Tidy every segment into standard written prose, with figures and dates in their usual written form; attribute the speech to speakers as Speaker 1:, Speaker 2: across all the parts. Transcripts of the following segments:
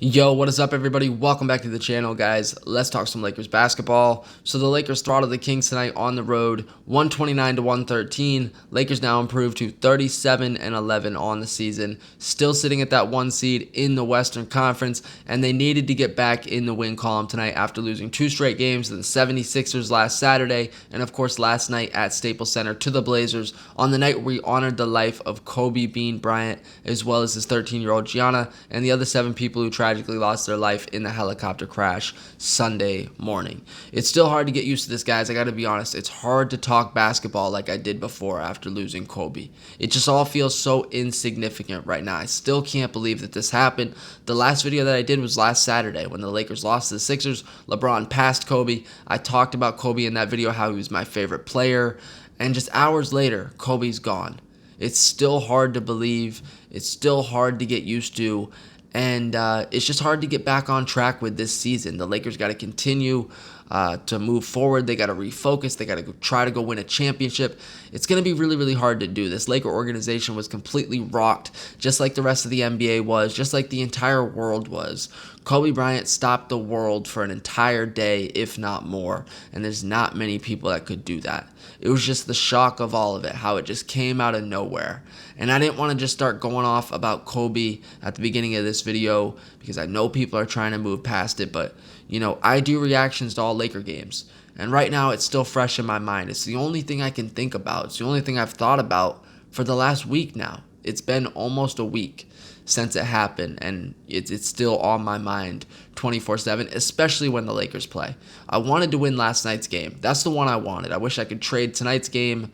Speaker 1: Yo, what is up, everybody? Welcome back to the channel, guys. Let's talk some Lakers basketball. So the Lakers throttled the Kings tonight on the road, 129 to 113. Lakers now improved to 37-11 on the season, still sitting at that 1 seed in the Western Conference, and they needed to get back in the win column tonight after losing 2 straight games to the 76ers last Saturday, and of course last night at Staples Center to the Blazers on the night where we honored the life of Kobe Bryant, as well as his 13-year-old Gianna and the other 7 people who tragically lost their life in the helicopter crash Sunday morning. It's still hard to get used to this, guys. I gotta be honest. It's hard to talk basketball like I did before after losing Kobe. It just all feels so insignificant right now. I still can't believe that this happened. The last video that I did was last Saturday when the Lakers lost to the Sixers. LeBron passed Kobe. I talked about Kobe in that video, how he was my favorite player. And just hours later, Kobe's gone. It's still hard to believe. It's still hard to get used to. And it's just hard to get back on track with this season. The Lakers got to continue to move forward. They got to refocus. They got to try to go win a championship. It's going to be really, really hard to do. This Laker organization was completely rocked, just like the rest of the NBA was, just like the entire world was. Kobe Bryant stopped the world for an entire day, if not more, and there's not many people that could do that. It was just the shock of all of it, how it just came out of nowhere. And I didn't want to just start going off about Kobe at the beginning of this video because I know people are trying to move past it, but you know, I do reactions to all Laker games. And right now it's still fresh in my mind. It's the only thing I can think about. It's the only thing I've thought about for the last week now. It's been almost a week since it happened, and it's still on my mind 24/7, especially when the Lakers play. I wanted to win last night's game. That's the one I wanted. I wish I could trade tonight's game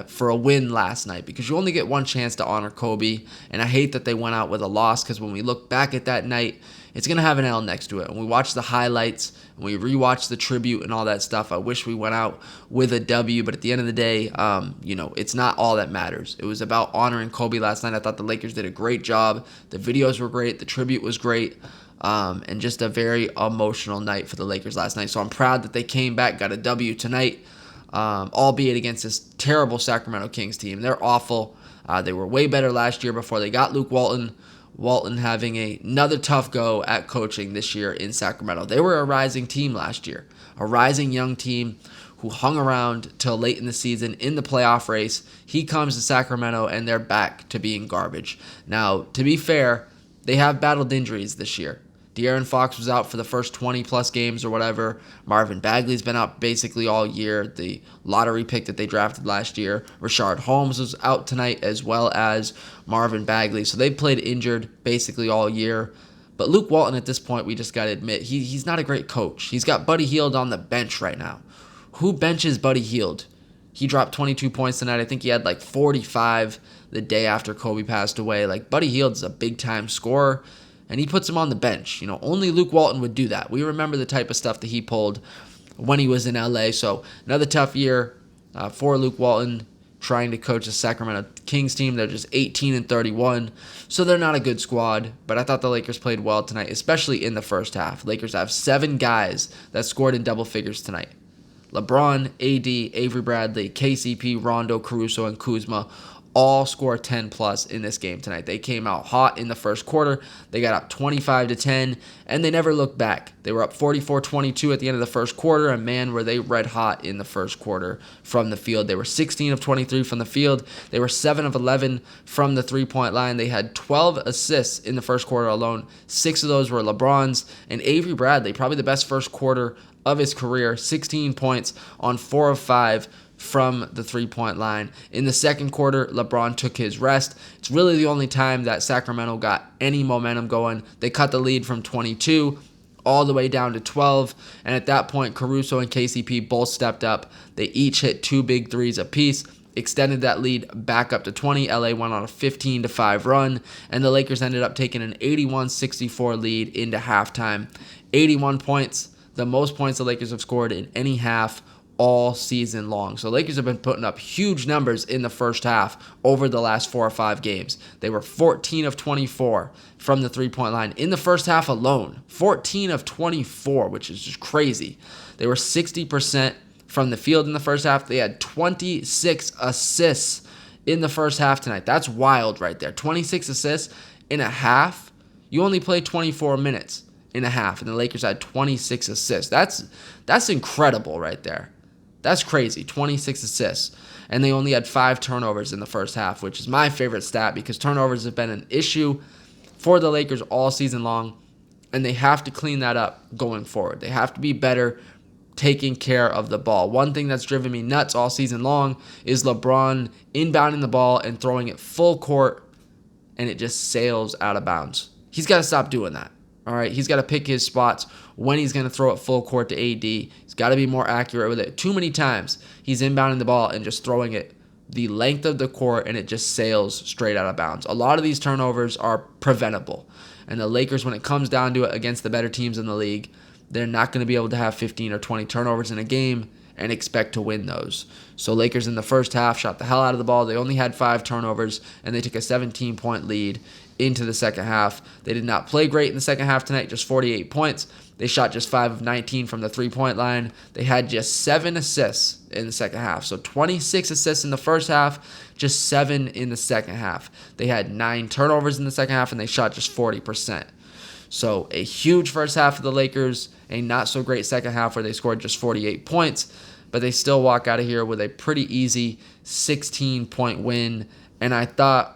Speaker 1: for a win last night, because you only get one chance to honor Kobe, and I hate that they went out with a loss, because when we look back at that night, it's going to have an L next to it. When we watch the highlights, and we rewatch the tribute and all that stuff, I wish we went out with a W, but at the end of the day, you know, it's not all that matters. It was about honoring Kobe last night. I thought the Lakers did a great job. The videos were great. The tribute was great. And just a very emotional night for the Lakers last night. So I'm proud that they came back, got a W tonight, albeit against this terrible Sacramento Kings team. They're awful. They were way better last year before they got Luke Walton. Walton having another tough go at coaching this year in Sacramento. They were a rising team last year, a rising young team who hung around till late in the season in the playoff race. He comes to Sacramento, and they're back to being garbage. Now, to be fair, they have battled injuries this year. De'Aaron Fox was out for the first 20-plus games or whatever. Marvin Bagley's been out basically all year, the lottery pick that they drafted last year. Rashard Holmes was out tonight, as well as Marvin Bagley. So they played injured basically all year. But Luke Walton, at this point, we just got to admit, he's not a great coach. He's got Buddy Hield on the bench right now. Who benches Buddy Hield? He dropped 22 points tonight. I think he had like 45 the day after Kobe passed away. Like, Buddy Hield's a big-time scorer, and he puts him on the bench. You know, only Luke Walton would do that. We remember the type of stuff that he pulled when he was in LA. So another tough year for Luke Walton trying to coach the Sacramento Kings team. They're just 18-31, so they're not a good squad. But I thought the Lakers played well tonight, especially in the first half. Lakers have 7 guys that scored in double figures tonight. LeBron, AD, Avery Bradley, KCP, Rondo, Caruso, and Kuzma all score 10-plus in this game tonight. They came out hot in the first quarter. They got up 25-10, and they never looked back. They were up 44-22 at the end of the first quarter, and man, were they red hot in the first quarter from the field. They were 16 of 23 from the field. They were 7 of 11 from the three-point line. They had 12 assists in the first quarter alone. 6 of those were LeBron's, and Avery Bradley, probably the best first quarter of his career, 16 points on 4 of 5 from the three-point line. In the second quarter, LeBron took his rest. It's really the only time that Sacramento got any momentum going. They cut the lead from 22 all the way down to 12, and at that point, Caruso and KCP both stepped up. They each hit 2 big threes apiece, extended that lead back up to 20. LA went on a 15-5 run, and the Lakers ended up taking an 81-64 lead into halftime. 81 points, the most points the Lakers have scored in any half all season long. So Lakers have been putting up huge numbers in the first half over the last 4 or 5 games. They were 14 of 24 from the three-point line in the first half alone. 14 of 24, which is just crazy. They were 60% from the field in the first half. They had 26 assists in the first half tonight. That's wild right there. 26 assists in a half. You only played 24 minutes in a half, and the Lakers had 26 assists. That's incredible right there. That's crazy, 26 assists. And they only had 5 turnovers in the first half, which is my favorite stat because turnovers have been an issue for the Lakers all season long, and they have to clean that up going forward. They have to be better taking care of the ball. One thing that's driven me nuts all season long is LeBron inbounding the ball and throwing it full court, and it just sails out of bounds. He's got to stop doing that. All right, he's got to pick his spots when he's going to throw it full court to AD. He's got to be more accurate with it. Too many times he's inbounding the ball and just throwing it the length of the court, and it just sails straight out of bounds. A lot of these turnovers are preventable, and the Lakers, when it comes down to it against the better teams in the league, they're not going to be able to have 15 or 20 turnovers in a game and expect to win those. So Lakers in the first half shot the hell out of the ball. They only had 5 turnovers, and they took a 17-point lead into the second half. They did not play great in the second half tonight, just 48 points. They shot just 5 of 19 from the three-point line. They had just 7 assists in the second half. So 26 assists in the first half, just 7 in the second half. They had 9 turnovers in the second half, and they shot just 40%. So a huge first half for the Lakers, a not-so-great second half where they scored just 48 points, but they still walk out of here with a pretty easy 16-point win. And I thought,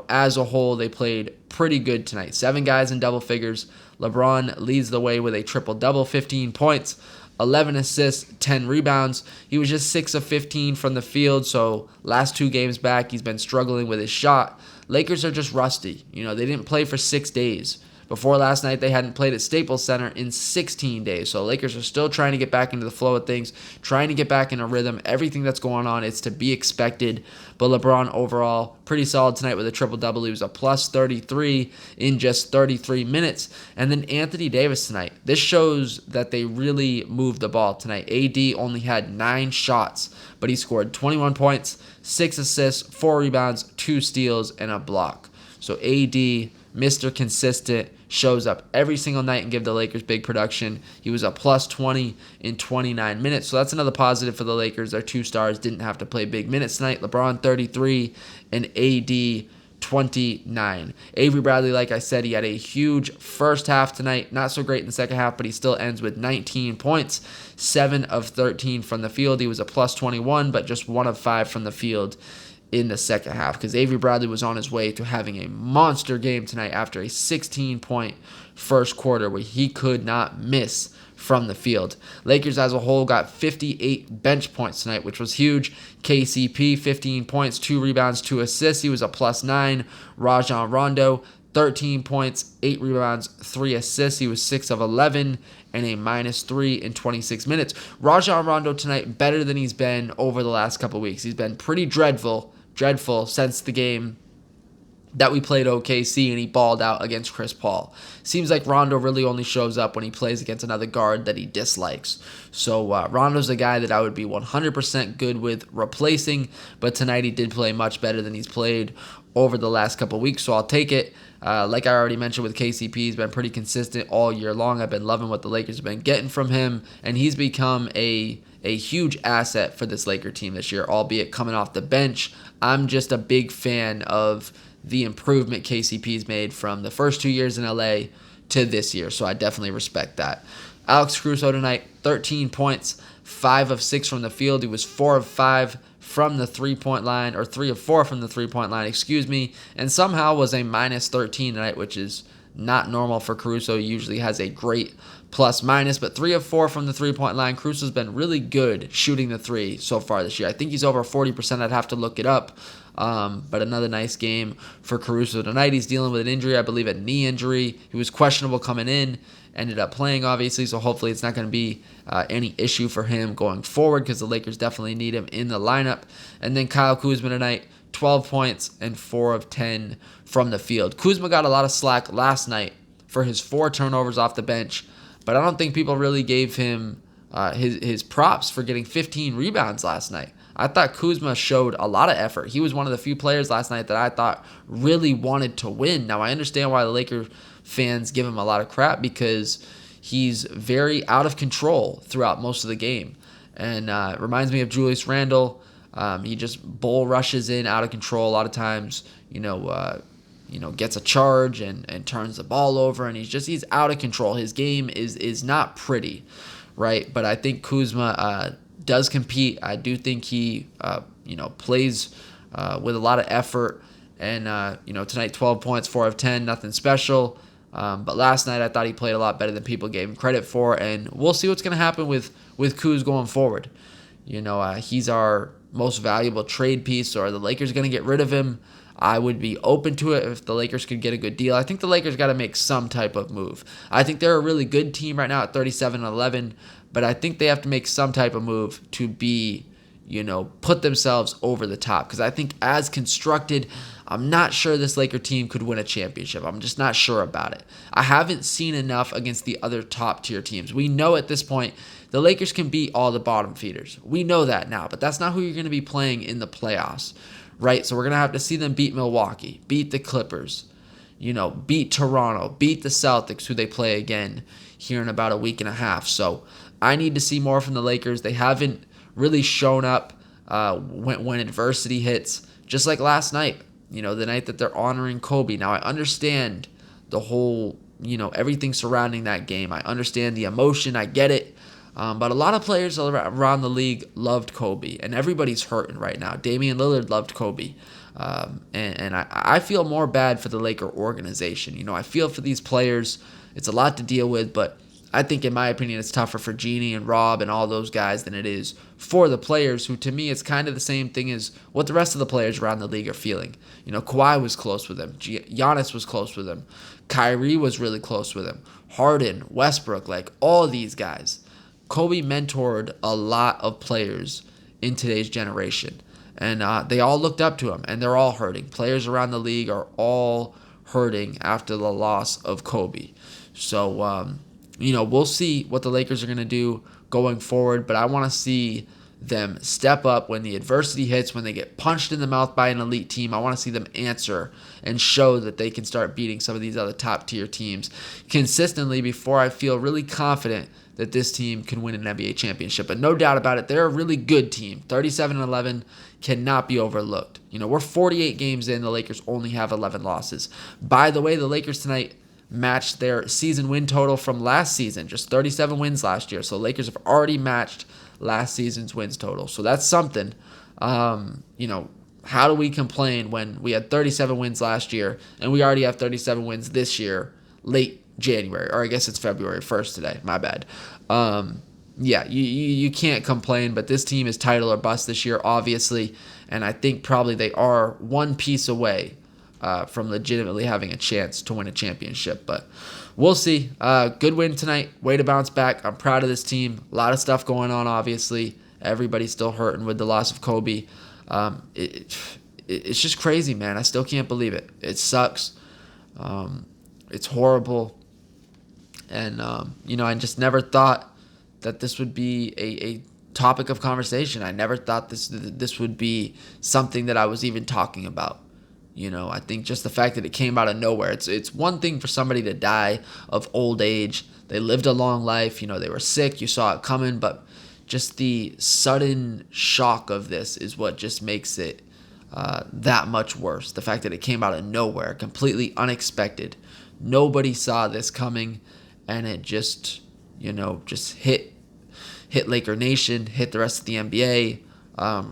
Speaker 1: as a whole, they played pretty good tonight. 7 guys in double figures. LeBron leads the way with a triple-double, 15 points, 11 assists, 10 rebounds. He was just 6 of 15 from the field, so last 2 games back, he's been struggling with his shot. Lakers are just rusty. They didn't play for 6 days. Before last night, they hadn't played at Staples Center in 16 days. So Lakers are still trying to get back into the flow of things, trying to get back in a rhythm. Everything that's going on, it's to be expected. But LeBron overall, pretty solid tonight with a triple-double. He was a plus 33 in just 33 minutes. And then Anthony Davis tonight. This shows that they really moved the ball tonight. AD only had 9 shots, but he scored 21 points, 6 assists, 4 rebounds, 2 steals, and a block. So AD, Mr. Consistent, shows up every single night and give the Lakers big production. He was a plus 20 in 29 minutes. So that's another positive for the Lakers. Their 2 stars didn't have to play big minutes tonight. LeBron 33 and AD 29. Avery Bradley, like I said, he had a huge first half tonight. Not so great in the second half, but he still ends with 19 points, 7 of 13 from the field. He was a plus 21, but just 1 of 5 from the field in the second half because Avery Bradley was on his way to having a monster game tonight after a 16-point first quarter where he could not miss from the field. Lakers as a whole got 58 bench points tonight, which was huge. KCP, 15 points, 2 rebounds, 2 assists. He was a plus 9. Rajon Rondo, 13 points, 8 rebounds, 3 assists. He was 6 of 11 and a minus 3 in 26 minutes. Rajon Rondo tonight better than he's been over the last couple weeks. He's been pretty dreadful since the game that we played OKC and he balled out against Chris Paul. Seems like Rondo really only shows up when he plays against another guard that he dislikes. So Rondo's a guy that I would be 100% good with replacing, but tonight he did play much better than he's played over the last couple weeks, so I'll take it. Like I already mentioned with KCP, he's been pretty consistent all year long. I've been loving what the Lakers have been getting from him, and he's become a huge asset for this Laker team this year, albeit coming off the bench. I'm just a big fan of the improvement KCP's made from the first 2 years in LA to this year, so I definitely respect that. Alex Caruso tonight, 13 points, 5 of 6 from the field. He was 4 of 5 from the three-point line, or 3 of 4 from the three-point line, and somehow was a minus 13 tonight, which is not normal for Caruso. He usually has a great plus-minus, but 3 of 4 from the three-point line. Caruso's been really good shooting the 3 so far this year. I think he's over 40%. I'd have to look it up, but another nice game for Caruso tonight. He's dealing with an injury, I believe a knee injury. He was questionable coming in, ended up playing, obviously, so hopefully it's not going to be any issue for him going forward because the Lakers definitely need him in the lineup. And then Kyle Kuzma tonight, 12 points and 4 of 10 from the field. Kuzma got a lot of slack last night for his 4 turnovers off the bench, but I don't think people really gave him his props for getting 15 rebounds last night. I thought Kuzma showed a lot of effort. He was one of the few players last night that I thought really wanted to win. Now, I understand why the Lakers fans give him a lot of crap because he's very out of control throughout most of the game. And it reminds me of Julius Randle. He just bull rushes in out of control a lot of times, gets a charge and turns the ball over, and he's out of control. His game is not pretty, right? But I think Kuzma does compete. I do think he plays with a lot of effort. And tonight 12 points, 4 of 10, nothing special. But last night I thought he played a lot better than people gave him credit for, and we'll see what's going to happen with Kuz going forward. He's our most valuable trade piece, so are the Lakers going to get rid of him? I would be open to it if the Lakers could get a good deal. I think the Lakers got to make some type of move. I think they're a really good team right now at 37-11, but I think they have to make some type of move to be, put themselves over the top. Because I think as constructed, I'm not sure this Laker team could win a championship. I'm just not sure about it. I haven't seen enough against the other top-tier teams. We know at this point the Lakers can beat all the bottom feeders. We know that now, but that's not who you're going to be playing in the playoffs, right? So we're going to have to see them beat Milwaukee, beat the Clippers, beat Toronto, beat the Celtics, who they play again here in about a week and a half. So I need to see more from the Lakers. They haven't really shown up when adversity hits, just like last night. The night that they're honoring Kobe. Now, I understand the whole, everything surrounding that game. I understand the emotion. I get it. But a lot of players around the league loved Kobe, and everybody's hurting right now. Damian Lillard loved Kobe. And I feel more bad for the Laker organization. I feel for these players. It's a lot to deal with, but I think, in my opinion, it's tougher for Jeannie and Rob and all those guys than it is for the players, who, to me, it's kind of the same thing as what the rest of the players around the league are feeling. Kawhi was close with him. Giannis was close with him. Kyrie was really close with him. Harden, Westbrook, all these guys. Kobe mentored a lot of players in today's generation, and they all looked up to him, and they're all hurting. Players around the league are all hurting after the loss of Kobe. So, we'll see what the Lakers are going to do going forward, but I want to see them step up when the adversity hits, when they get punched in the mouth by an elite team. I want to see them answer and show that they can start beating some of these other top-tier teams consistently before I feel really confident that this team can win an NBA championship. But no doubt about it, they're a really good team. 37-11 cannot be overlooked. We're 48 games in. The Lakers only have 11 losses. By the way, the Lakers tonight matched their season win total from last season, just 37 wins last year. So Lakers have already matched last season's wins total. So that's something. How do we complain when we had 37 wins last year and we already have 37 wins this year, late January, or I guess it's February 1st today. My bad. You can't complain, but this team is title or bust this year, obviously, and I think probably they are one piece away from legitimately having a chance to win a championship. But we'll see. Good win tonight. Way to bounce back. I'm proud of this team. A lot of stuff going on, obviously. Everybody's still hurting with the loss of Kobe. It's just crazy, man. I still can't believe it. It sucks. It's horrible. And, I just never thought that this would be a topic of conversation. I never thought this would be something that I was even talking about. I think just the fact that it came out of nowhere. It's one thing for somebody to die of old age. They lived a long life. They were sick. You saw it coming. But just the sudden shock of this is what just makes it that much worse. The fact that it came out of nowhere, completely unexpected. Nobody saw this coming, and it just hit Laker Nation, hit the rest of the NBA.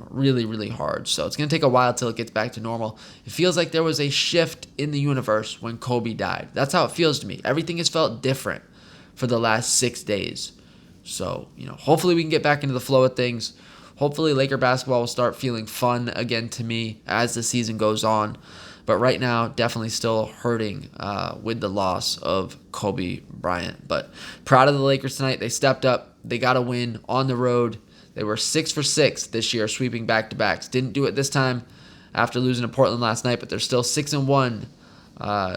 Speaker 1: Really, really hard. So it's going to take a while till it gets back to normal. It feels like there was a shift in the universe when Kobe died. That's how it feels to me. Everything has felt different for the last 6 days. So, hopefully we can get back into the flow of things. Hopefully Laker basketball will start feeling fun again to me as the season goes on. But right now, definitely still hurting with the loss of Kobe Bryant. But proud of the Lakers tonight. They stepped up. They got a win on the road. They were 6 for 6 this year, sweeping back-to-backs. Didn't do it this time after losing to Portland last night, but they're still 6-1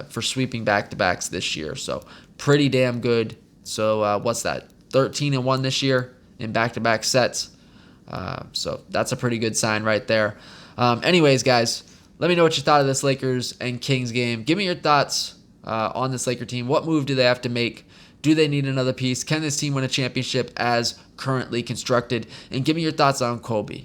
Speaker 1: for sweeping back-to-backs this year. So pretty damn good. So what's that? 13-1 this year in back-to-back sets. So that's a pretty good sign right there. Anyways, guys, let me know what you thought of this Lakers and Kings game. Give me your thoughts on this Laker team. What move do they have to make? Do they need another piece? Can this team win a championship as currently constructed? And give me your thoughts on Kobe.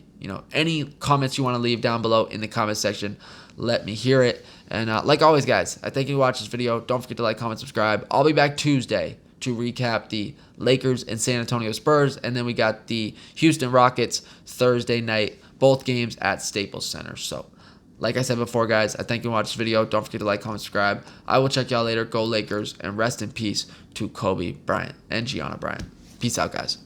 Speaker 1: Any comments you want to leave down below in the comment section. let me hear it. And like always, guys, I thank you for watching this video. Don't forget to like, comment, subscribe. I'll be back Tuesday to recap the Lakers and San Antonio Spurs, and then we got the Houston Rockets Thursday night, both games at Staples Center. So, like I said before, guys, I thank you for watching this video. Don't forget to like, comment, subscribe. I will check y'all later. Go Lakers, and rest in peace to Kobe Bryant and Gianna Bryant. Peace out, guys.